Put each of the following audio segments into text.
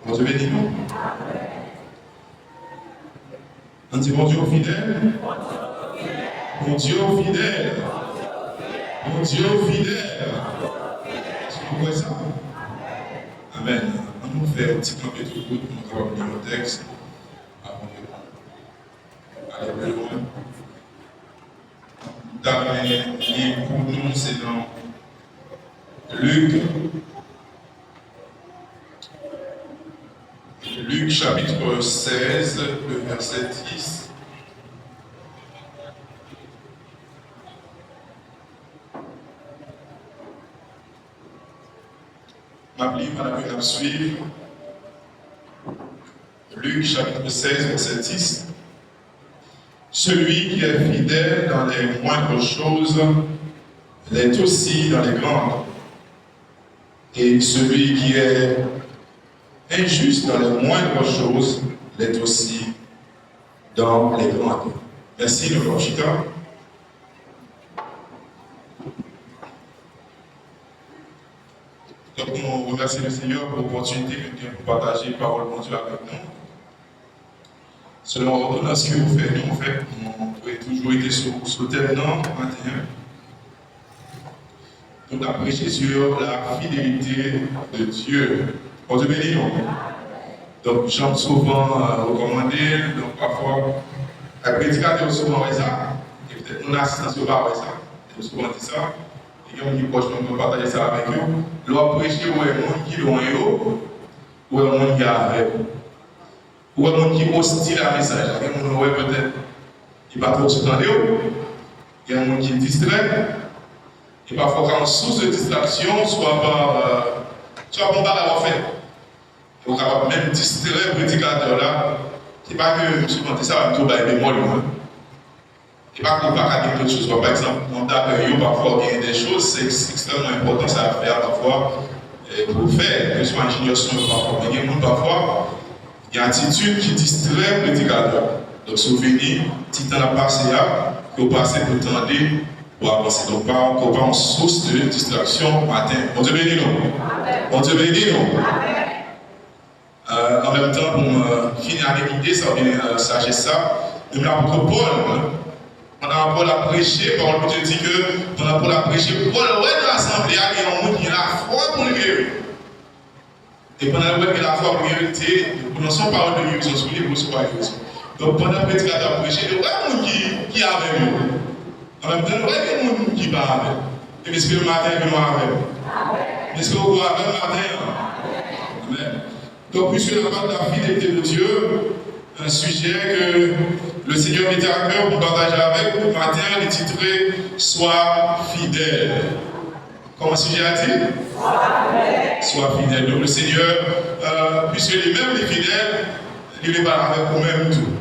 Bon Dieu bénis nous. On dit mon Dieu fidèle. Mon Dieu fidèle. Mon Dieu fidèle. Est-ce que vous voyez ça? Amen. On nous fait un petit camp de tout pour nous lire le texte avant de aller plus loin. Dans les livres pour nous, c'est dans Luc chapitre 16, le verset 10. Ma Bible, on a pu la suivre. Luc chapitre 16, verset 10. Celui qui est fidèle dans les moindres choses l'est aussi dans les grandes. Et celui qui est injuste dans les moindres choses l'est aussi dans les grandes. Merci, le Chita. Donc, on remercie le Seigneur pour l'opportunité de partager la parole de Dieu avec nous. Selon l'ordonnance que vous faites, nous, en fait, on a toujours été sur le thème 21. On a prêché sur la fidélité de Dieu. On te bénit, non? Donc, j'aime souvent recommander, donc parfois, les prédicateurs souvent fait ça, et peut-être mon assistant souvent fait ça, et souvent dit ça, et il y a qui proche, on peut partager ça avec eux. Leur prêcher, ou est monde qui loin, ou est monde qui a avec eux. Ou est monde qui hostile à message, il y a monde qui peut-être, il ne va pas trop se tendre, il y a un monde qui est distrait. Et parfois, quand source de distraction, soit par la fait. Et on capable même distraire le prédicateur là, qui n'est pas que je me suis monté ça, tout va être molle. Et pas qu'on va dire d'autres choses. Par exemple, on a parfois il y a des choses, c'est extrêmement important ça à faire parfois pour faire, que ce soit ingénieur son parfois. Mais il y a des gens parfois, il y a une attitude qui distrait le prédicateur. Donc, souvenir, si tu as passé là, il faut passer pour tendre. Pour avancer. Donc, pas encore en source de distraction matin. On te bénit, non? On te bénit, non? En même temps, pour finir avec l'idée, ça vient sagesse ça. Même l'apôtre Paul, pendant Paul a prêché, Paul te dit que pendant Paul a prêché, Paul ouais dans l'assemblée, il y a un monde qui a la foi pour le guérir. Et pendant qu'il a la foi pour le guérir, nous prononçons parole de guérison sur les bouches. Donc, pendant que le prédicateur a prêché, il y a un monde qui est avec nous. En même temps, il y a des gens qui parlent avec. Est-ce que le matin, ils vont avec? Est-ce que vous voyez avec le matin? Amen. Donc, puisque la part de la fidélité de Dieu, un sujet que le Seigneur mettait à cœur pour partager avec vous, matin, il est titré Sois fidèle. Comment le sujet a dit? Sois fidèle. Donc, le Seigneur, puisque lui-même est fidèle, il est pas avec vous-même tout.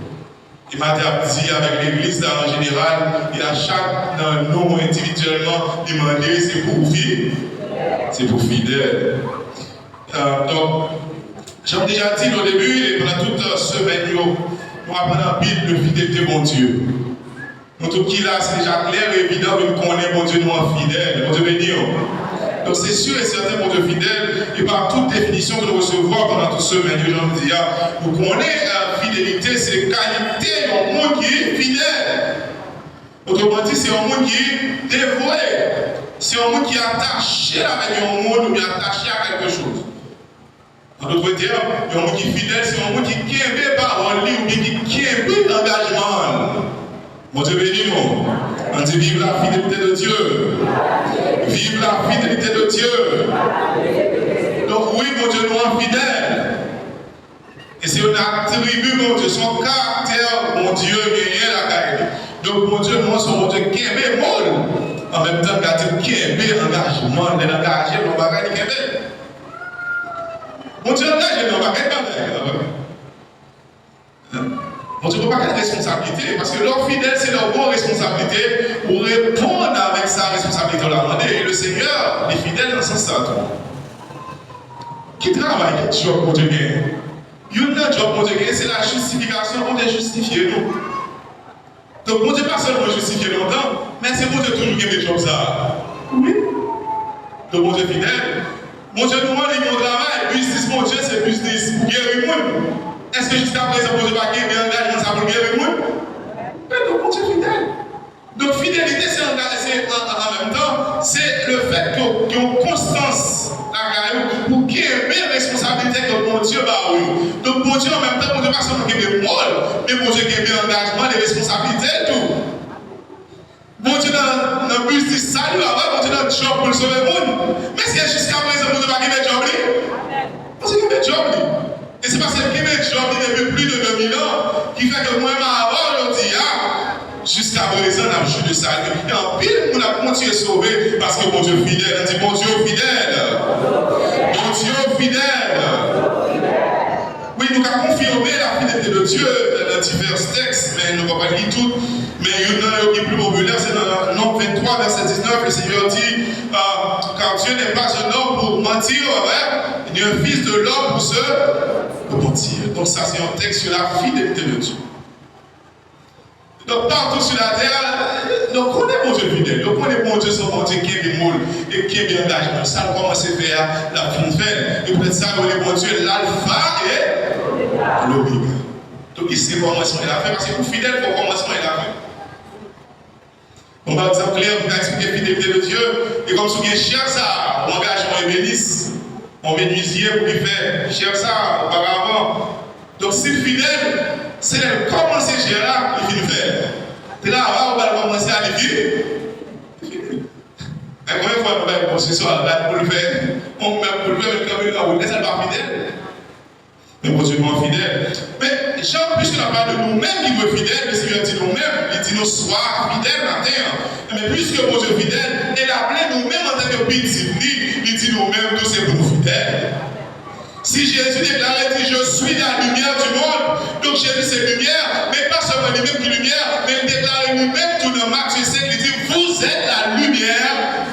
Il m'a dit avec l'église en général, il a chaque nous individuellement demandé, c'est pour vivre, c'est pour fidèle. Donc, j'ai déjà dit au début, et pendant toute semaine, nous apprenons la Bible de fidélité, mon Dieu. Nous tout qui là, c'est déjà clair et évident que nous connaissons, mon Dieu, nous fidèles, mon Dieu béni. Donc c'est sûr et certain, mon Dieu fidèle, et par toute définition que nous recevons pendant toute semaine, je dis, nous connaissons la fidélité, c'est qualité d'un monde qui est fidèle. Autrement dit, c'est un monde qui est dévoué. C'est un monde qui est attaché avec un monde ou bien attaché à quelque chose. En d'autres termes, un monde qui est fidèle, c'est un monde qui aime parole ou bien qui aime l'engagement. Mon Dieu béni nous. On dit vive la fidélité de Dieu. Vive la fidélité de Dieu. Donc oui, mon Dieu, nous sommes fidèles. Et c'est un attribut, mon Dieu, son caractère, mon Dieu, gagné la carrière. Donc, mon Dieu, nous sommes, mon Dieu, qui aime monde. En même temps, qui aime l'engagement, l'engagé, nos bagages, qui aime. Mon Dieu, engagé, nos bagages, mon Dieu, ne peut pas avoir de responsabilité, parce que leur fidèle, c'est leur bonne responsabilité pour répondre avec sa responsabilité. Et le Seigneur, les fidèles, dans ce sens-là, qui travaille, quel job pour te gagner? Il y a un job pour te gagner, c'est la justification pour te justifier nous. Donc, mon Dieu, pas seulement justifier longtemps, mais c'est pour te toujours gagner des jobs ça. Oui. Donc, mon Dieu fidèle, Mon Dieu nous demande mon travail, business, mon Dieu, c'est business pour guérir le monde. Est-ce que jusqu'à présent, mon Dieu va gagner engagement ça pour guérir le monde? Mais donc, mon Dieu fidèle. Donc, fidélité, c'est en même temps, c'est le fait qu'il y a une constance pour gagner une responsabilité que mon Dieu va avoir. Donc, mon Dieu, en même temps, mon Dieu pas seulement qu'il y ait des rôles, mais mon Dieu qui ait des engagements, des responsabilités, tout. Mon Dieu, dans le business, ça lui avoir, mon Dieu, dans le job pour le sauver le monde. Mais c'est jusqu'à présent, mon Dieu va gagner le job, mon Dieu qui a le job, et c'est parce qu'il a le job depuis plus de 2000 ans qui fait que moi-même, avant, je dis, jusqu'à présent, on a joué de ça. Et en pile, on a continué à sauver parce que mon Dieu est fidèle. On dit, mon Dieu est fidèle. Mon Dieu est fidèle. Oui, nous avons confirmé la fidélité de Dieu dans divers textes, mais nous ne pouvons pas lire tout. Mais il y en a qui est plus populaire, c'est dans Nombre 23, verset 19. Le Seigneur dit, car Dieu n'est pas un homme pour mentir, ni un fils de l'homme pour mentir. Donc ça, c'est un texte sur la fidélité de Dieu. Donc partout sur la terre, donc on est mon Dieu fidèle, donc on est mon Dieu son bon Dieu qui est bien moule et qui est bien engagé. Ça on commence à faire la fin de faire. Et peut-être ça on est mon Dieu l'alpha et l'oméga. Donc il sait comment il a fait parce que pour fidèle, il faut commencer il a fait. On va exemple clair, on va expliquer la fidélité de Dieu. Et comme si on a cher ça, l'engagement est bénisse. On menuisier pour lui faire cher ça auparavant. Donc si fidèle, c'est le commencer chez là, il finit faire. Et là, on va commencer à le vivre. Mais combien de fois on va commencer sur la pour le faire? On va pour le faire, mais quand on est pas fidèle. Mais bon Dieu est fidèle. Mais Jean, puisqu'on n'a pas de nous-mêmes qui veut fidèle, le Seigneur dit nous-mêmes, il dit nous sois fidèles à terre. Mais puisque bon Dieu est fidèle, il a appelé nous-mêmes en tant que petit, il dit nous-mêmes, tous c'est pour nous fidèles. Si Jésus déclarait, dit je suis la lumière du monde, donc Jésus c'est lumière, mais pas seulement lui-même qui est lumière, mais il déclare lui-même tout dans Marc 5, il dit vous êtes la lumière.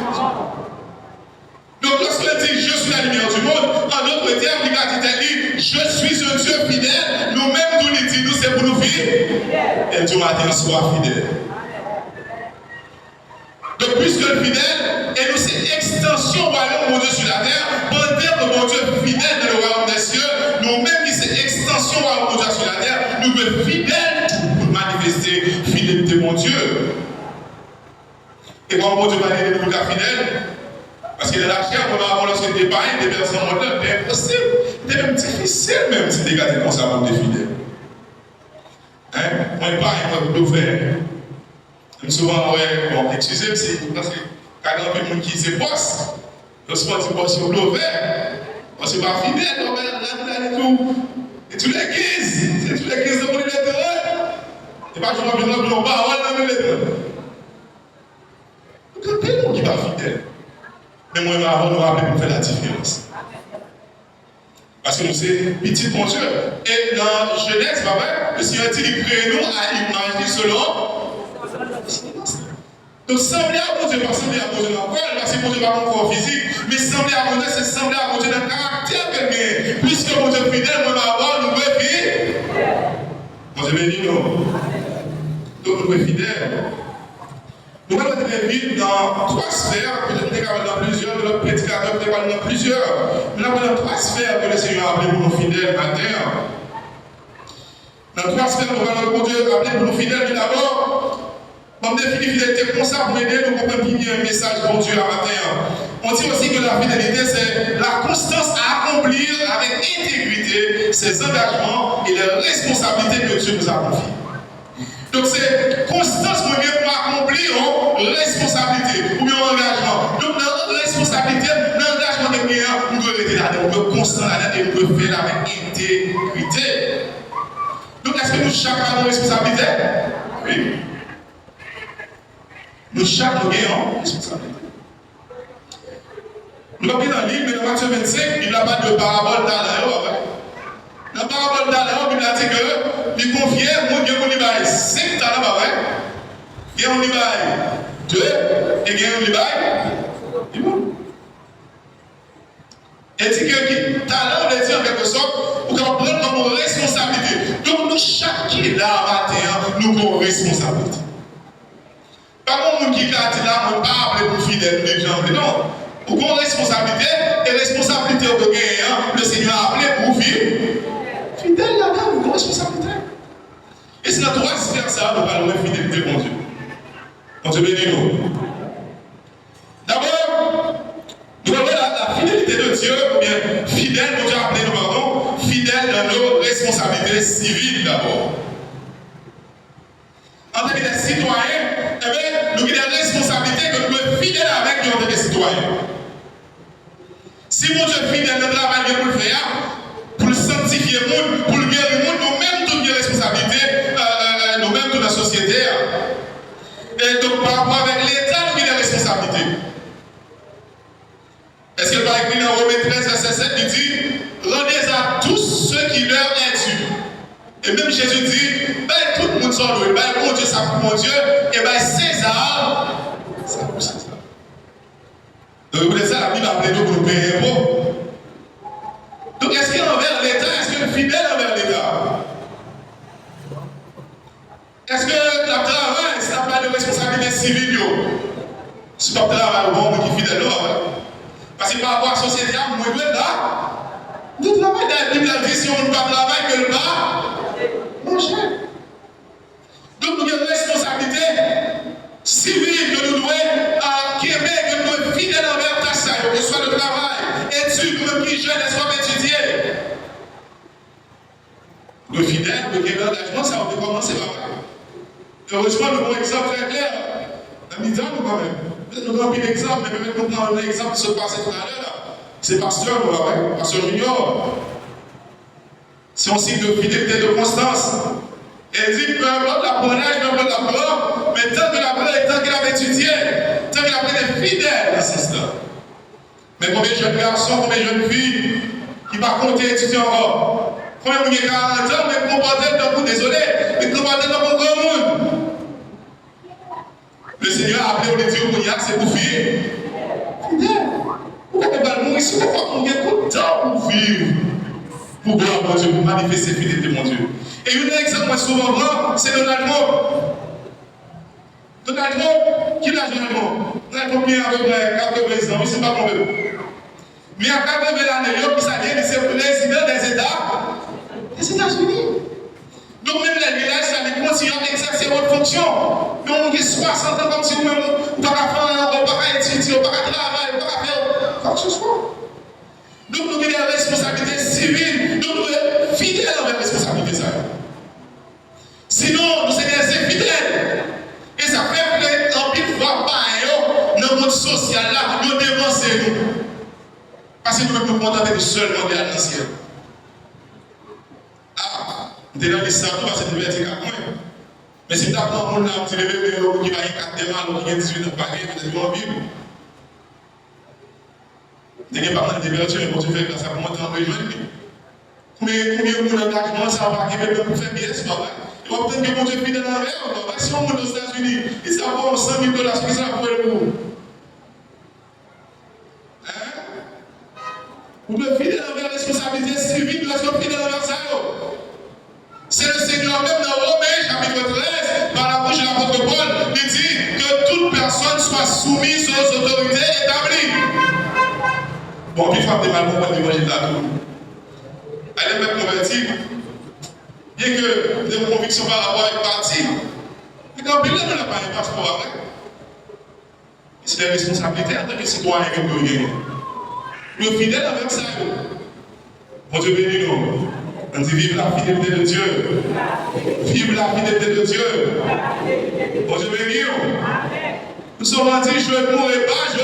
Donc lorsqu'il dit je suis la lumière du monde, en d'autres termes, il va dire je suis un Dieu fidèle, nous-mêmes tout il dit nous c'est pour nous vivre. Et Dieu matin soit fidèle. Donc puisque le fidèle, et nous c'est extension royaume mon Dieu sur la terre, pendant que mon Dieu est fidèle dans le royaume des cieux, nous-mêmes qui c'est extension royaume mon Dieu sur la terre, nous sommes fidèles pour manifester fidélité mon Dieu. Et quand mon Dieu va dire nous sommes fidèles, parce que dans la chair, on a lorsque des païens, des personnes modernes, c'est impossible. C'est même difficile même si des gars comme ça vont être fidèles. Hein? Moi, pas moi, je dois faire. Souvent, ouais, bon, excusez-moi, c'est parce que quand il y a des gens qui se bossent, lorsqu'on dit boss, on doit faire. Parce que c'est pas fidèle, on va là et tout. Et tous les 15, c'est tous les 15 de mon électorat. Et pas que je vais venir dans parole dans l'électorat. Donc, il y a tellement qui ne sont pas fidèles. Mais moi, avant, nous rappeler pour faire la différence. Parce que nous, c'est petit mon Dieu. Et dans Genèse, pas vrai, le Seigneur dit qu'il crée nous à l'image selon. Donc, sembler à mon Dieu, pas sembler à mon Dieu dans le corps, parce que mon Dieu n'a pas mon corps physique, mais sembler à mon Dieu, c'est sembler à mon Dieu dans le caractère qu'il a. Puisque mon Dieu est fidèle, nous avons nous devons vivre. Mon Dieu béni nous. Donc, nous devons être fidèles. Nous allons vivre dans 3 sphères, peut-être dans plusieurs, de notre prédicateur, peut-être dans plusieurs. Mais nous avons 3 sphères que le Seigneur a appelées pour nous fidèles à terre. Dans 3 sphères, nous allons pour Dieu appeler pour nous fidèles, mais d'abord, on définit fidélité comme ça pour aider nous comprendre bien un message pour Dieu à matin. On dit aussi que la fidélité, c'est la constance à accomplir avec intégrité ses engagements et les responsabilités que Dieu nous a confiées. Donc c'est constance pour accomplir responsabilité ou bien engagement. Donc dans la responsabilité, l'engagement de bien, nous devons être là, nous devons constant là-dedans et nous devons faire avec intégrité. Donc est-ce que nous chaque avons responsabilité? Oui. Nous chaque avons responsabilité. Nous avons dans le livre, mais dans Matthieu 25, il n'y a pas de parabole d'Alain. Dans la parabole d'Alain, il a dit que il confiait, moi, il y a 5 talents, pas vrai? Il y a 2 et il y a 1. Et dit que talent, on a dit en quelque sorte, pour qu'on prenne comme responsabilité. Donc, nous, chaque qui est là matin, nous avons responsabilité. Pas comme nous qui est là, on ne pas appeler pour fidèle, les gens, mais non. Ou qu'on responsabilité, et responsabilité au gagner, le Seigneur a appelé pour vivre. Fidèle là-dedans, une responsabilité. Et c'est notre droit de faire ça, nous parlons de fidélité, mon Dieu. Mon Dieu bénis nous. D'abord, nous avons la fidélité de Dieu, ou bien fidèle, mon Dieu a appelé nous, pardon, fidèle dans nos responsabilités civiles d'abord. En tant que des citoyens, eh bien, nous avons des responsabilités que nous sommes fidèles avec nous en tant que citoyens. Si mon Dieu est fidèle dans le travail pour le faire, pour le sanctifier, pour le guérir, nous-mêmes, toutes les responsabilités, nous-mêmes, toute la société. Et donc, par rapport avec l'État, nous avons des responsabilités. Est-ce que par écrit dans Romains 13, verset 7, il dit rendez à tous ceux qui leur est dû. Et même Jésus dit ben, tout le monde s'en loue, ben, mon Dieu, ça pour mon Dieu, et ben César, ça pour César. Donc, vous voulez ça, la Bible a appelé nous pour nous payer impôts. Donc, est-ce qu'il est envers l'État? Est-ce qu'il est fidèle envers l'État? Est-ce que le travail, c'est la part de responsabilité civile? Si tu travailles, bon, qui est fidèle, parce que par rapport à la société, moi, je vais là. Nous travaillons dans la Bible, dit si on ne travaille que le bas, manger. Donc, nous avons une responsabilité civile que nous devons, qui est que nous devons être fidèles envers ta salle, que ce soit le travail, études, même qui jeune, soit étudier. Nous sommes fidèles, nous avons l'engagement, ça on peut commencer par là. Heureusement, nous avons un exemple très clair. Dans le nous quand même. Nous avons un exemple, mais même nous prenons un exemple qui se passe tout à l'heure. C'est pasteur, pasteur Junior. C'est un signe de fidélité, de constance. Et il dit, peu importe l'apprenage, peu importe la mort, mais tant qu'il a étudié, tant qu'il a été fidèle dans ce sens-là. Mais combien de jeunes garçons, combien de jeunes filles qui ne vont pas compter étudier encore? Combien de 40 ans, mais comporter dans vous, désolé, mais comporter dans mon grand monde. Le Seigneur a appelé, on dit, c'est pour vivre. Fidèle. Vous n'avez pas mourir sur la foi, on a beaucoup de temps pour vivre. Pour gloire mon Dieu, pour manifester fidélité, mon Dieu. Et un exemple souvent grand, c'est Donald Trump. Donald Trump, qui l'a Donald Trump? Donald Trump qui est avec 80 ans, c'est pas mon peu. Mais à 80 ans, qui s'allie, c'est le président des États-Unis. Donc même les villages, ça les continue à exercer votre fonction. Mais on a 60 ans comme si nous-mêmes, on ne peut pas faire, on ne peut pas étudier, on ne peut pas travailler, on ne peut pas faire quoi que ce soit. Donc nous avons des responsabilités civiles, donc nous sommes fidèles envers les responsabilités. Sinon, nous sommes des infidèles. Et ça fait que l'empire ne voit pas dans le monde social là, nous dévancer nous. Parce que nous ne nous contenter seulement de l'ancien. Nous sommes dans l'histoire, nous passons de vertical. Mais si tu as un monde là, tu levé, mais qui va y 4 démarres, qui a 18 ans, pas de en Bible. Tu n'es pas dans la température, mais quand tu fais ça, ça commence à rejoindre. Combien de monde d'engagement ça va arriver pour faire bien, c'est pas vrai? Il va peut-être que mon Dieu fidèle envers, si on monte aux États-Unis, il s'en va 100 000 $, ce qui sera pour vous. Vous devez fidèle envers la responsabilité civile, vous devez fidèle envers ça. C'est le Seigneur même dans Romains chapitre 13, par la bouche de l'apôtre Paul, qui dit que toute personne soit soumise aux autorités établies. Bon, puis il faut appeler mal pour l'évangile là tout. Elle est même convertie. Bien que les convictions par rapport avec parti, mais quand Bible n'a pas un passeport avec. C'est des responsabilités en tant que citoyen que nous gagnons. Nous sommes fidèles avec ça. Mon Dieu bénis nous. On dit vive la fidélité de Dieu. Vive la fidélité de Dieu. Mon Dieu bénis nous. Nous sommes en dit je ne mourrai pas, je.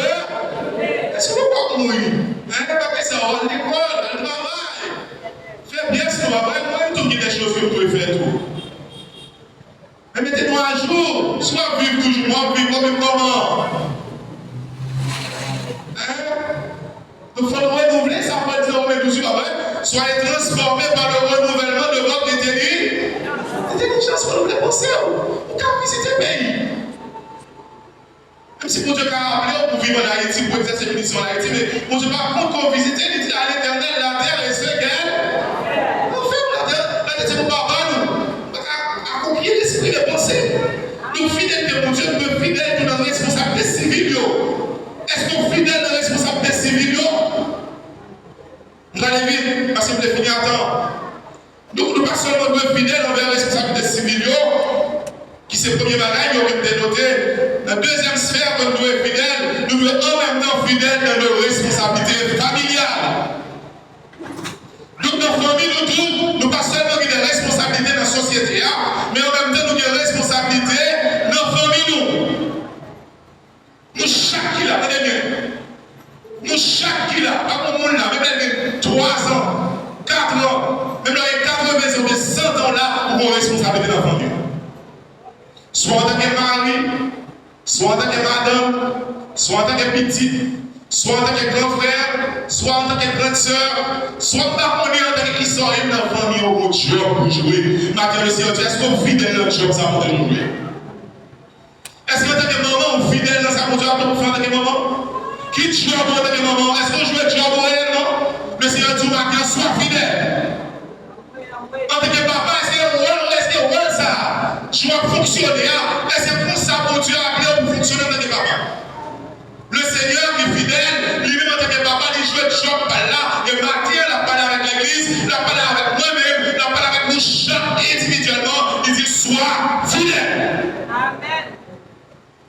Est-ce qu'on ne peut pas mourir? Pas ça, on l'école, on travaille. Fais bien ce travail, moi-même, des choses que vous pouvez faire tout. Mais mettez-nous à jour, soit vivre toujours, vivre comme comment. Il faut renouveler, ça va dire au même mesure, soyez transformés par le renouvellement de votre intelligence pour nous penser. Vous pouvez visiter le pays. Même si mon Dieu a appelé pour vivre en Haïti, pour exercer une mission en Haïti, mais mon Dieu va contre visiter, il dit à l'Éternel, la terre est ce qu'elle. On fait la terre, c'est pour papa, nous. À conquérir l'esprit de pensée. Donc, fidèle de mon Dieu, nous sommes fidèles dans la responsabilité civile. Est-ce qu'on est fidèle dans la responsabilité pas seulement nous être fidèles envers la responsabilité civile, qui c'est le premier bagage, nous avons dénoté. La deuxième sphère, quand nous sommes fidèles, nous sommes en même temps fidèles dans nos responsabilités familiales. Donc, dans la famille, nous pas seulement des responsabilités dans la société, mais en même temps, nous avons des responsabilités dans la famille. Nous, chaque qui l'a, nous, chaque qui l'a, pas comme monde là, même 3 ans, 4 ans, même là, 80 ans, 100 ans là, nous avons une responsabilité dans la famille. Soit en tant que mari, soit en tant que madame, soit en tant que petit, soit en tant que grand frère, soit en tant que grande soeur, soit par contre en tant que qui sort dans la famille au job pour jouer. Maintenant, le Seigneur, est-ce qu'on est fidèle dans le job ça pour jouer? Est-ce qu'en tant que maman, on est fidèle dans sa pour faire en tant que maman? Qui job en tant que maman? Est-ce qu'on joue le job réellement? Le Seigneur dit maintenant, sois fidèle. En tant que papa, est-ce que rôle ça? Je dois fonctionner. Est-ce que pour ça, mon Dieu a appelé pour fonctionner en tant que papa? Le Seigneur qui est fidèle, lui-même en tant que papa, il joue le job par là. Et matin, il a parlé avec l'église, il a parlé avec moi-même, il a parlé avec nous chaque individuellement. Il dit sois fidèle. Amen.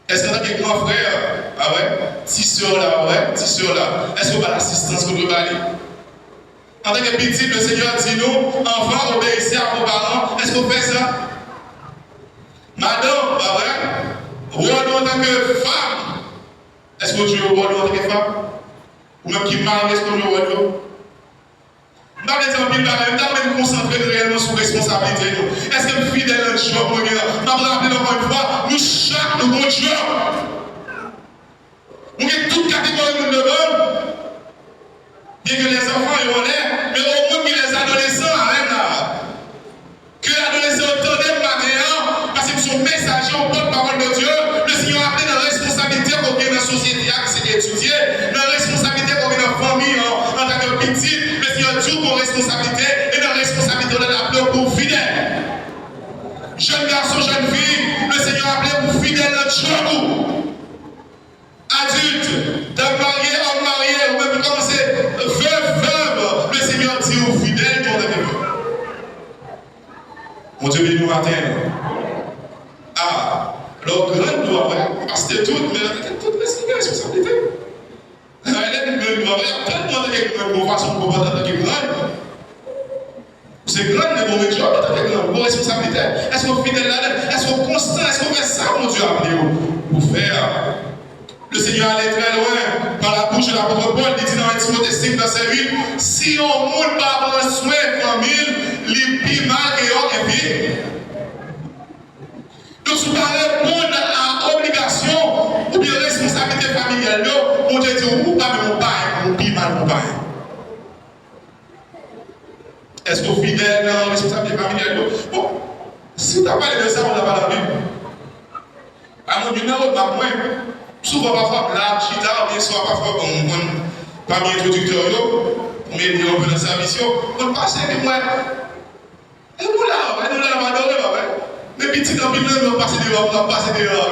Est-ce qu'en tant que grand frère, ah ouais, petite soeur là, ouais, petite soeur là, est-ce qu'on va l'assistance qu'on doit aller? En tant que petit, le Seigneur dit nous, enfants, obéissez à vos parents. Est-ce qu'on fait ça? Madame, bah ouais, rôle en tant que femme. Est-ce que tu veux rôle en tant que femme? Ou même qui marie, est-ce qu'on veut rôle? Je ne vais pas dire je vais me concentrer réellement sur la responsabilité. Est-ce que je suis fidèle dans le job? Je vais vous rappeler encore une fois, nous chaque nous bon job. Nous avons toute catégorie de l'homme. Bien que les enfants ils ont l'air, mais au moins que les adolescents, même là. Que l'adolescent entendait matin, parce qu'ils sont messagers au porte-parole de Dieu, le Seigneur a appelé dans la responsabilité qu'on vient dans la société, qui c'est étudié, dans la responsabilité qu'on vient dans la famille, en tant que petit, le Seigneur dit qu'on responsabilité, et dans la responsabilité, on a appelé pour fidèle. Jeune garçon, jeune fille, le Seigneur a appelé pour fidèle dans le job. Adulte, d'un marié, homme marié, ou même quand c'est veuve, le Seigneur dit aux fidèles, ton amour. Mon Dieu, bénis nous matin. Ah, alors, grande doit, parce que toutes les responsabilités. Elle est tellement de bonne façon de comporter en tant que grande. C'est grande, mais bon, Dieu, en tant que grande, bonne responsabilité. Est-ce qu'on est fidèle là-dedans? Est-ce qu'on est constant? Est-ce qu'on fait ça, mon Dieu, a appelé pour faire? Le Seigneur allait très loin par la bouche de l'apôtre Paul, il dit dans 1 Timothée 5, verset 8, si on ne peut pas prendre soin de la famille, les plus mal et on est. Donc, si vous répondre à l'obligation ou bien responsabilité familiale, on Dieu dit, ou pas mon père, ou plus mal mon père. Est-ce que vous êtes fidèle dans la responsabilité familiale? Bon, si vous avez parlé de ça, on n'a pas la Bible. À mon numéro, souvent parfois blague, chita, ou bien soit parfois parmi les introducteurs, on met un peu dans sa mission, on passe avec moi. Et nous là, on va adorer, les petits dans le Bible, on va passer dehors, on va passer dehors.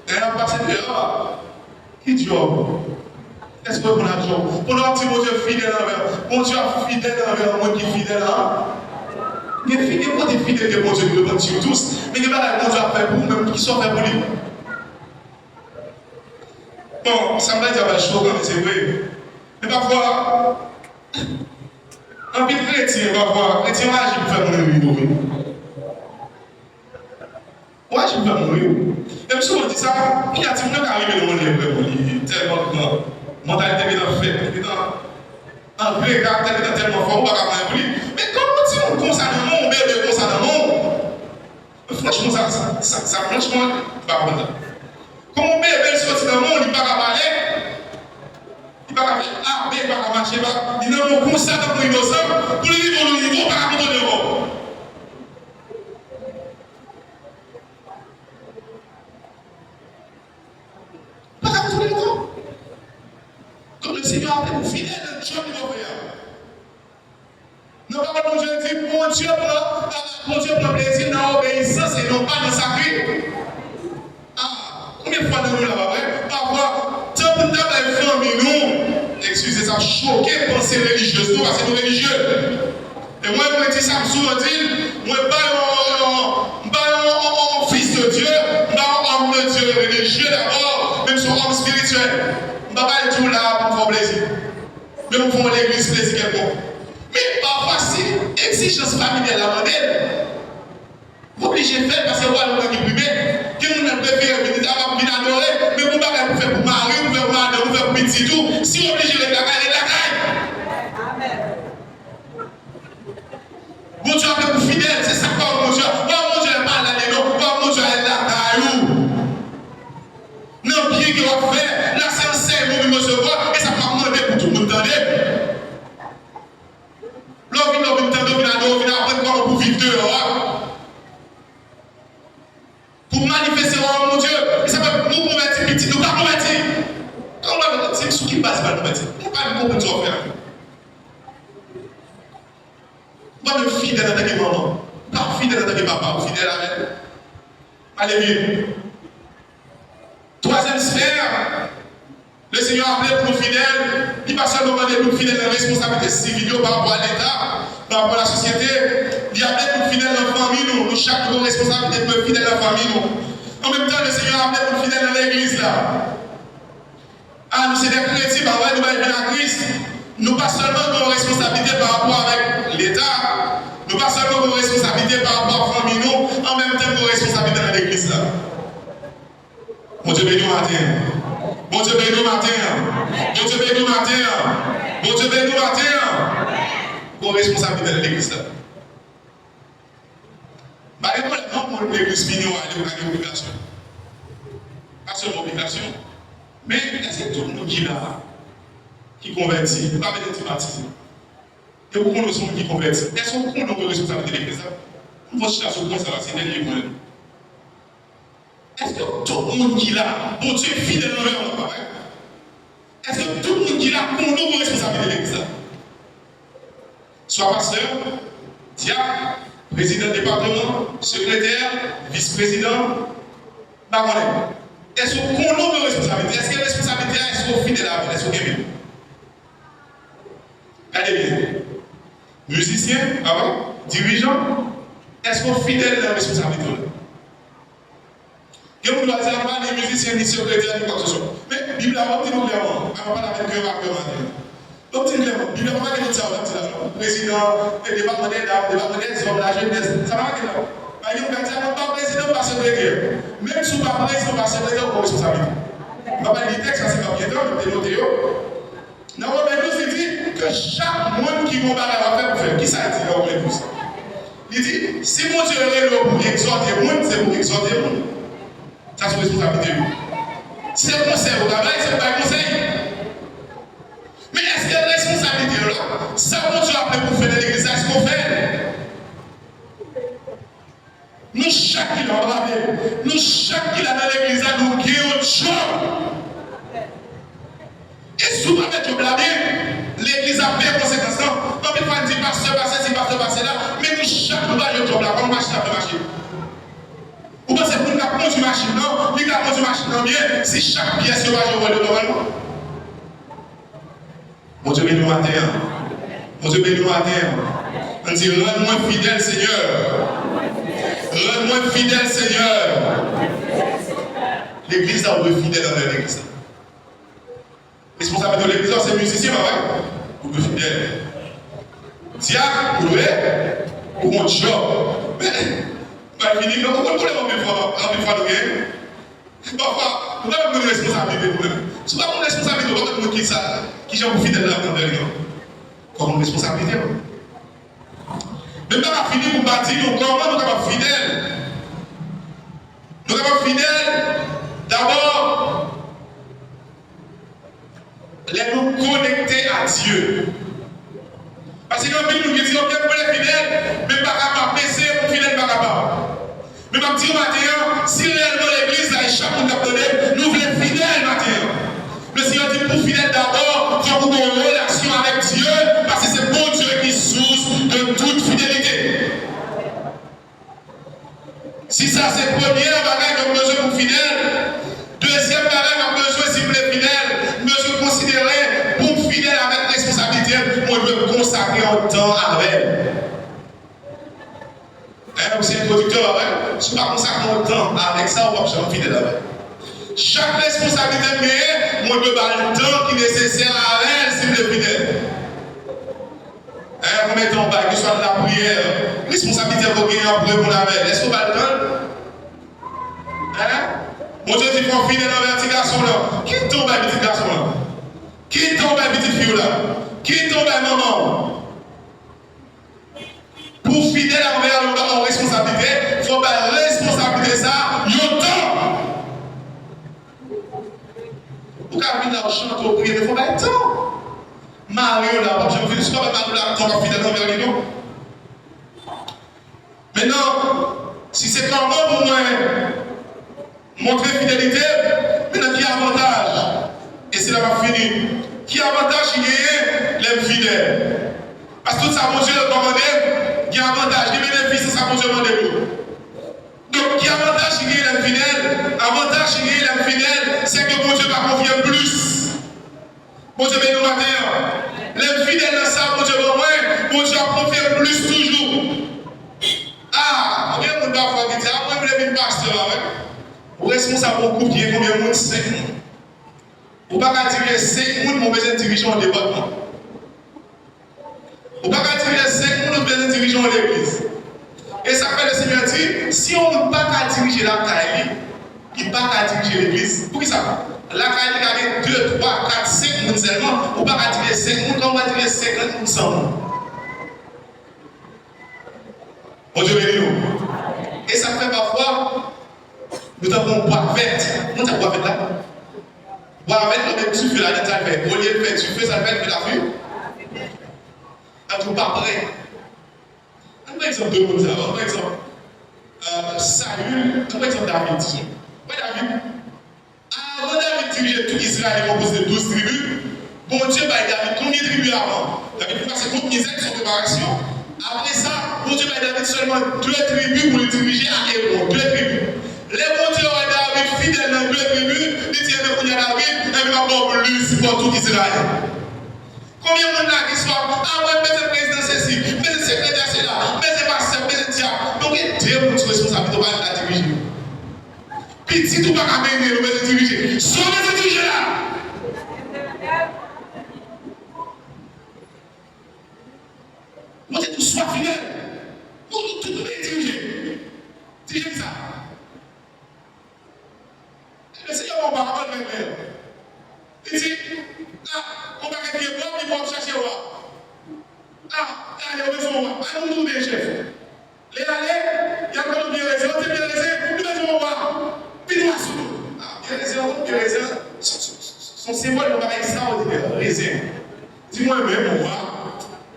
Et on va passer dehors. Qui dit est-ce que vous avez un job? Pour notre petit mon Dieu fidèle envers, mon Dieu fidèle envers moi qui est fidèle là. Il y a des fidèles que mon Dieu nous demande sur tous, mais il y a des gens qui ont fait pour vous, même qui sont faits pour lui. Bon, ça me dit à chaud, mais c'est vrai. Mais parfois, un peu de chrétien, parfois, chrétien, je peux faire mon rire. Ouais, je peux faire mon rire. Et puis souvent, on dit ça, il y a des gens qui arrivent dans mon livre, tellement grand. Mentalité qui est dans fait, qui est dans un vrai caractère qui est tellement fort, on ne va pas faire pour lui. Mais comment si on concerne le monde, on bébé concerne le monde? Franchement, ça franchement, pas comprendre. Comment bébé sorti dans le monde, il ne va pas parler? Il ne va pas faire A, B, il ne va pas marcher, il n'a pas constat dans le innocent, pour lui vivre au niveau, pas à contrôler le monde. Pas à contrôler le monde. Comme le Seigneur a appelé pour fidèle, le job de l'ouvrier. Nous parlons de Dieu dit, mon Dieu prend plaisir dans l'obéissance et non pas dans le sacré. Ah, combien de fois nous là-bas, vrai? Parfois, tant que nous avons famille, nous, excusez ça, ça choqué penser religieuse, nous, parce que nous religieux. Et moi, je me dis ça, je me dis, moi, je suis un fils de Dieu, je suis un homme de Dieu religieux d'abord, même si je suis un homme spirituel. Je ne vais pas être tout là pour faire plaisir. Même pour l'église plaisir quelconque. Mais parfois, si exigence familiale à modèle, vous obligez de faire parce que vous avez le privé, qui nous a préféré venir adorer, mais vous ne pouvez pas faire pour Marie, vous pouvez pas faire pour petit tout. Si vous obligez de la caille, la caille. Mon Dieu a fait pour fidèle, c'est ça quoi, mon Dieu. Mon Dieu n'est pas là, non. Mon Dieu est là, caillou. Non, bien qu'il va faire, là c'est un seul mot, il me se voit, et ça va demander pour tout le monde entendre. L'homme vient apprendre pour vivre dehors. Pour manifester mon Dieu. Et ça va nous convertir petit, nous pas convertir. Quand on va c'est ce qui passe par nous convertir. On ne peut pas nous comprendre faire. Pas de fidèle en tant que maman, pas fidèle en tant que papa, fidèle avec. Alléluia. Troisième sphère, le Seigneur a appelé pour nous fidèles. Il pas seulement demandé pour nous fidèles dans la responsabilité civile par rapport à l'État, par rapport à la société. Il a appelé pour nous fidèles dans la famille, nous. Chaque nos responsabilités pour nous fidèles dans la famille, nous. En même temps, le Seigneur a appelé pour nous fidèles dans l'église, là. Ah, nous, c'est des chrétiens, bah ouais, nous allons venir à Christ. Nous pas seulement nos responsabilités par rapport avec l'État, nous pas seulement nos responsabilités par rapport à la famille, nous, en même temps nos responsabilités dans l'église, là. Mon Dieu béni matin. Mon Dieu béni matin. Mon Dieu béni matin. Mon Dieu béni matin. Nos responsabilités dans l'église, là. Par exemple, non, pour l'église finie, on va aller à l'obligation. Pas seulement l'obligation, mais est-ce que tout le monde qui est là, qui convertit, pas être baptisé? Et vous connaissez le monde qui convertit. Est-ce qu'on connaît nos responsabilités de l'église? On va chercher au point, ça va, c'est dernier point. Est-ce que tout le monde qui est là, bon Dieu est fidèle envers nous, pas vrai? Est-ce que tout le monde qui est là connaît nos responsabilités de l'église? Soit pasteur, diacre, président du département, secrétaire, vice-président, baronnet. Est-ce qu'on connaît nos responsabilités? Est-ce que les responsabilités, est-ce qu'on est fidèle à vous? Est-ce qu'on est bien? Regardez bien. Musicien, dirigeant, est-ce qu'on est fidèle à la responsabilité? Et on doit dire pas les musiciens ni secrétaires ni quoi que ce soit. Mais la Bible a dit nous clairement, on va pas avec cœur à cœur. Donc, la Bible a dit nous ça, président, département des dames, département des hommes, la jeunesse, ça va être là. Par exemple, on va pas président, pas secrétaire. Même si on va président, pas secrétaire, on a responsabilité. On va pas dire texte, ça c'est pas bien, on va noter. Non, mais nous, il dit que chaque monde qui va faire pour faire, qui ça dit dans le plus? Il dit, si mon Dieu est là pour exhorter le monde, c'est pour exhorter le monde. Ça, c'est responsabilité. Si c'est un conseil au travail, c'est pas un conseil. Mais est-ce que la responsabilité là, ça mon Dieu appelé pour faire de l'église, est-ce qu'on fait? Nous, chaque qui l'a nous, chaque qui l'a dans l'église, nous guérons de job. Et souvent, avec le blabé, l'église a fait conséquence. Non, mais pas dire pasteur, passer là, mais nous, chaque nous, nous job là, comme machine après machine. Vous pensez que nous avons conduit machine, non? Nous avons conduit machine, non bien, si chaque pièce va jouer le normalement. Mon Dieu béni matin. Mon Dieu béni matin. On dit, rends-moi fidèle, Seigneur. Rends-moi fidèle, Seigneur. L'église a oublié fidèle dans l'église. Responsable de l'église, c'est musicien, ouais? Ou de fidèle. Diacre, ou mon job. Mais, pas fini, non, pourquoi vous l'avez fait parfois, vous avez une responsabilité vous-même. Ce n'est pas une responsabilité, vous avez qui ça, qui j'ai fidèle là dans le comme une responsabilité. Mais pas fini pour bâtir, comment nous sommes fidèles? Nous sommes fidèles, d'abord, les nous connecter à Dieu. Parce que quand nous disons que pour les fidèles, mais pas capable de baisser pour fidèles, pas capable. Mais je dis matin, si réellement l'église a échappé à donner, nous voulons fidèles matin. Le Seigneur dit pour fidèles d'abord, il faut avoir une relation avec Dieu, parce que c'est bon Dieu qui source de toute fidélité. Si ça c'est première bagage qu'on a besoin pour fidèles, deuxième bagage qu'on a besoin si vous êtes fidèles, nous considérer pour fidèles avec de consacrer un temps avec elle. Vous êtes introducteur avec, si vous ne consacrez un temps avec ça, on va jamais fidèle avec. Chaque responsabilité est, moi, je dois le temps qui est nécessaire à elle si vous êtes fidèle. Vous mettez en bas, que ce soit de la prière, responsabilité pour gagner un peu pour la veille. Est-ce que vous va le temps? Mon Dieu, tu prends fidèle dans la petite garçon là. Qui tombe à la petite garçon là? Qui tombe à la petite fille là? Qui tombe à maman? Pour fidèle envers la responsabilité, il faut pas responsabiliser ça, il y a temps. Pour qu'à venir l'argent pour prier, il faut pas le temps. Mario là, je me dis, pas Mario là, on va fidèle envers les gens. Maintenant, si c'est clairement pour moi, montrer fidélité, maintenant qui a avantage? Et c'est là qu'on finit. Qui a avantage il y a les fidèles? Parce que tout ça, mon Dieu, le commandé, il y a avantage, il y a bénéfice, ça, mon Dieu, demande. Donc, qui a avantage il y a les fidèles? Avantage il y a les fidèles, c'est que mon Dieu va confier plus. Mon Dieu, bénis nous matin. Les fidèles dans ça, mon Dieu, mon Dieu va confier plus toujours. Ah, combien de monde parfois qui dit, ah, moi, je voulais pasteur, vous responsable pour couple, il y a combien de monde? 5 personnes. Vous ne pouvez pas tirer 5 personnes, vous besoin de diriger un département. Vous ne pouvez pas tirer 5 personnes, vous besoin de diriger l'église. Et ça fait le Seigneur dit, si on ne peut pas diriger la caille, il ne peut pas diriger l'église. Pour qui ça? La caille, il y a 2, 3, 4, 5 personnes seulement. Vous ne pouvez pas tirer 5 personnes, quand on va tirer 50 personnes. Bon Dieu béni nous. Et ça fait parfois, nous avons boire verte. Nous avons boire verte là. Boire verte, on met du feu là, ça fait. Au lieu de faire du feu, ça fait de la vue. On pas prêt. Un exemple de nous, par exemple, Saül, un exemple David, disons. Oui, David. Avant David dirigeait tout Israël composé de 12 tribus, bon Dieu, David, combien de tribus avant? David passait contre Misère, son préparation. Après ça, bon Dieu, David seulement 2 tribus pour le diriger à Hébron, 2 tribus. Les bon Dieu, David, fidèle dans 2 tribus, il dit, mais David, il va avoir plus pour tout Israël. Combien de monde qui soit, ah ouais, mais c'est président ceci, mais c'est secrétaire c'est là, mais c'est pasteur, mais c'est diable. Donc, il y a des responsabilités pour la diriger. Puis, si tout va amener, nous allons diriger. Sauvez ce diriger là. Moi, c'est tout soit fidèle. Pour tout diriger. Diriger ça. Le Seigneur va pas avoir de même. Il dit, ah, on va gagner bon, il va chercher roi. Ah, allez, on va voir. Allons nous des chefs. Les allées, il y a encore bien raison, on bien raison, nous allons voir. Puis nous assumons. Ah, bien raison, son symbole ne va pas extraordinaire, raison. Dis-moi même, on va.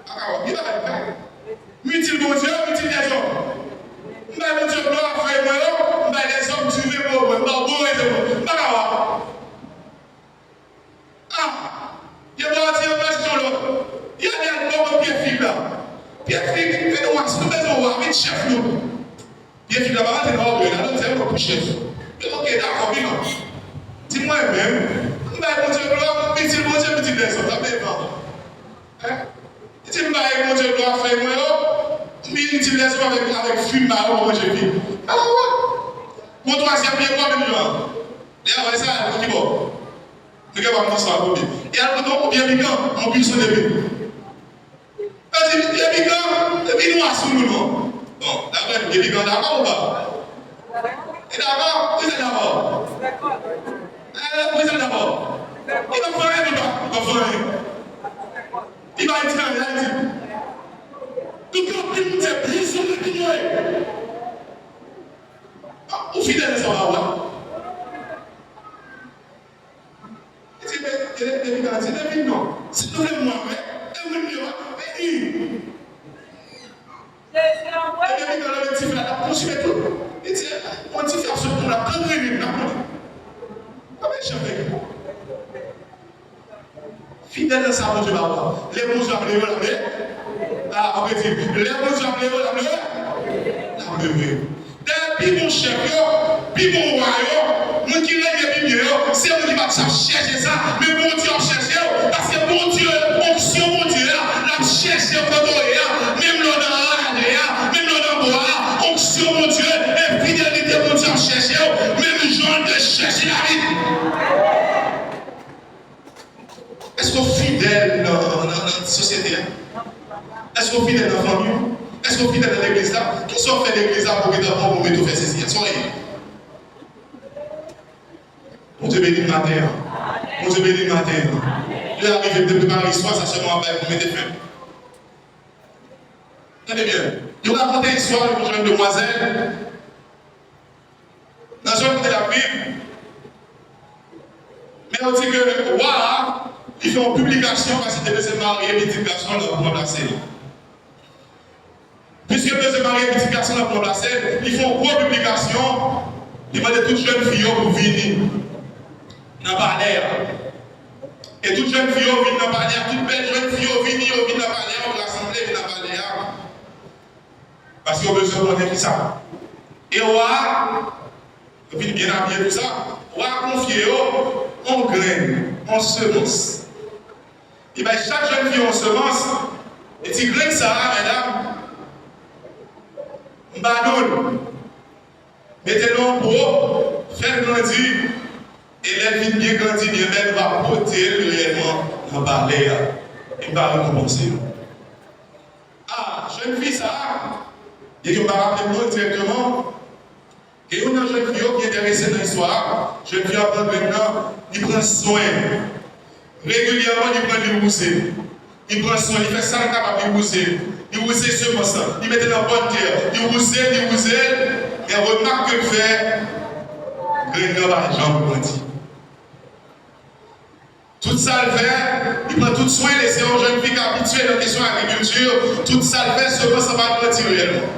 Ah, il va faire. Mutile bon Dieu, mutile des hommes. M'a bon Dieu, gloire, frère, moi, m'a des hommes, tu veux pour moi, m'a beau raison, m'a pas. Ah, il y a pas de question là. Il y a des hommes qui sont là. Pierre-Philippe, que nous avons besoin avec chef nous. Pierre-Philippe, là-bas, c'est l'ordre, là, c'est un peu chef. Ok, d'accord, bien. Dis-moi même, nous avons bon Dieu, gloire, mutile bon Dieu, mutile des hommes, ça fait pas. Hein? Si je ne mon Dieu doit faire moi, mais il utilise avec film, moi je vis. Alors, mon troisième bien, moi, même là. Et après ça, il dit bon. Le gars va me dire combien. Et après, on bien piquant, on pue son début. Parce que bien piquant, et puis nous assumons nous. Bon, d'après, bien piquant, d'accord ou pas? Et d'accord, vous êtes d'accord? D'accord. Vous êtes d'accord? Il va faire rien ou pas? Il va faire rien. Il va être là, il va dire. Tout le monde est plus sur le pied. Au fidèle, ça va avoir. Il dit, mais non. C'est tout le monde, mais il dit. Et bien, dans le petit frère, la poursuivre tout. Il dit, on dit faire ce qu'on a pas de réunion. Comment je fais? Fidèle dans sa mon Dieu va voir. Les bons hommes, les bons hommes. Ah, on peut dire, les bons hommes, les bons hommes. Depuis mon chef, puis mon roi, mon qui règne bien, c'est moi qui va chercher ça, mais mon Dieu cherche, parce que mon Dieu, mon Dieu, la société? Est-ce qu'on fidèle dans la famille? Est-ce qu'on fidèle dans l'église là? Qui sont fait l'église là pour que d'abord vous mettez faire ceci? Soyez. Mon Dieu bénit le matin. Mon Dieu bénit le matin. Il arrive de préparer l'histoire, ça seulement après vous mettez fin. Tenez bien. Je vous raconte une histoire d'une jeune demoiselle. Dans un côté de la Bible. Mais on dit que roi, ils font une publication parce qu'il devait se marier, petit garçon, là, pour remplacer. Puisque devait se marier, petit garçon, là, pour remplacer, ils font une grosse publication. Ils demandent toutes jeunes filles pour venir dans le palais. Et toutes jeunes filles viennent dans le palais, toutes belles jeunes filles viennent dans le palais, pour l'assemblée, viennent dans le palais. Parce qu'ils ont besoin de faire ça. Et roi, il vient bien habillé tout ça, roi confié en graine, en semence. Et bien chaque jeune fille en semence, et tu graines ça, mesdames, m'badonne, mettez-le en pot, faites grandir, et elle vient bien grandir, bien belle, va porter réellement dans le balai, et va récompenser. Ah, jeune fille ça, et je vais rappeler directement, et une jeune fille qui est intéressée dans l'histoire, jeune fille apprend maintenant, il prend soin. Régulièrement, il prend du rousser. Il prend soin, il fait ça capable de rousser. Il rousser ce ça. Il met dans la bonne terre. Il rousser. Et remarque que fait, Grégoire par exemple, on dit. Tout ça le fait, il prend tout soin, laisser une jeune fille habituée dans la question de l'agriculture. Tout ça le fait, ça va grandir réellement.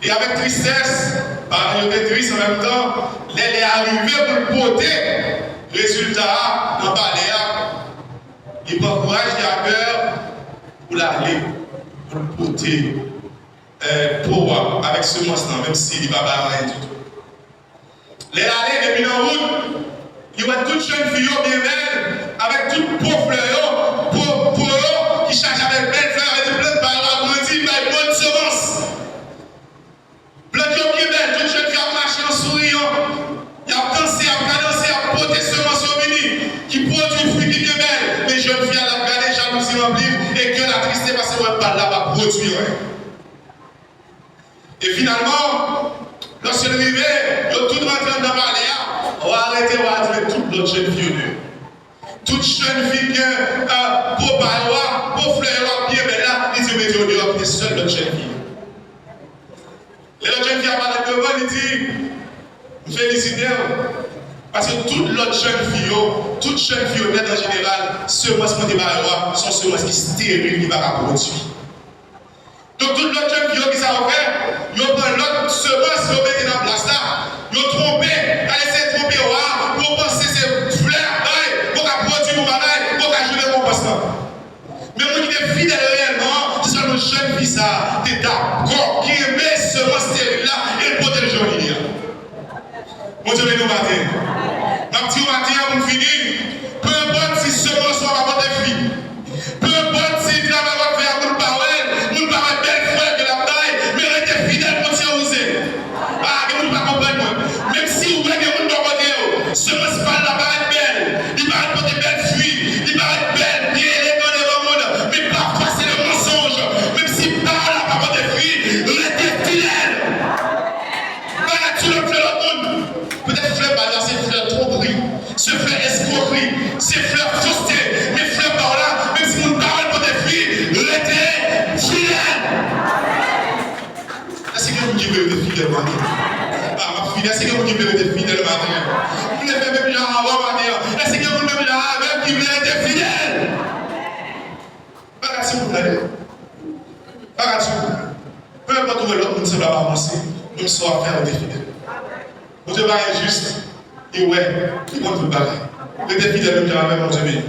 Et avec tristesse, par exemple, triste en même temps, elle est arrivée pour le porter. Résultat, dans le palais, il prend courage et cœur pour l'aller, pour le porter, pour avec ce monstre, même s'il ne va pas rien du tout. Les allées, depuis la route, il voit toute jeune fille bien belle, avec toute pauvre fleur, pour eux, qui cherche avec belle fleur, avec plein de paroles, grandir, avec bonne semence. Plein de gens bien belles, toute jeune fille a marché en souriant. Il a dansé, a porté semence au mini, qui produit fruit qui est belle. Mais jeune fille a regardé, jalousie remplie, et que la tristesse parce que pas là va produire. Et finalement, lorsque le rivet, il a tout rentré dans le palais, on va arrêter, on va dire toute l'autre jeune fille. Toute jeune fille qui pour bailler, pour fleur, bien belle là, ils se mettent au dehors, c'est seule l'autre jeune fille. Et l'autre jeune fille a parlé devant, il dit, félicitez parce que toute l'autre jeune fille honnête en général, semence de bailler sont semences qui stériles, qui ne va pas produire. Donc toute l'autre jeune fille qui s'est offert, ils ont pris l'autre semence, ils ont mis dans la place là, ils ont trompé, ils ont essayé de tromper pour penser ces fleurs, pour produire mon bagage, pour ajouter mon poste. Mais moi qui est fidèle réellement, c'est une jeune fille ça, qui est d'accord, qui aimait semence stérile là, et le protège le journée. Mon Dieu, nous matin. Ma petite matin, pour finir, peu importe si semence soit pas votre fille, peu importe si tu n'as pas fait à mon parole, nous parlons belle frère que la taille, mais restez fidèle pour s'y oser. Ah, que vous ne pas comprendre. Même si vous voulez que vous ne compreniez, semence pas là, va être belle, il va être des belles filles, il va être belle, bien élégant devant le monde, mais parfois c'est le mensonge. Même si par la parole des filles, restez fidèle. Pas tu le fais le monde. Peut-être fleurs balance, c'est fleurs tromperie, c'est fleurs escroquerie, c'est fleurs fausseté, mais fleurs par là, même si vous ne parlez pas des filles, restez fidèles. Est-ce que vous dites des fidèles matin? Ah, ma fille, est-ce que vous dites des fidèles matin? Vous ne faites même genre avant matin. Est-ce que vous même genre même qui voulez être fidèles? Pas si vous voulez. Pas si vous voulez. Peu importe où l'autre, nous ne sommes pas avancer, nous sommes à faire des fidèles. Mon Dieu va être juste, et ouais, il compte le bagage. Le défi de l'homme, mon Dieu.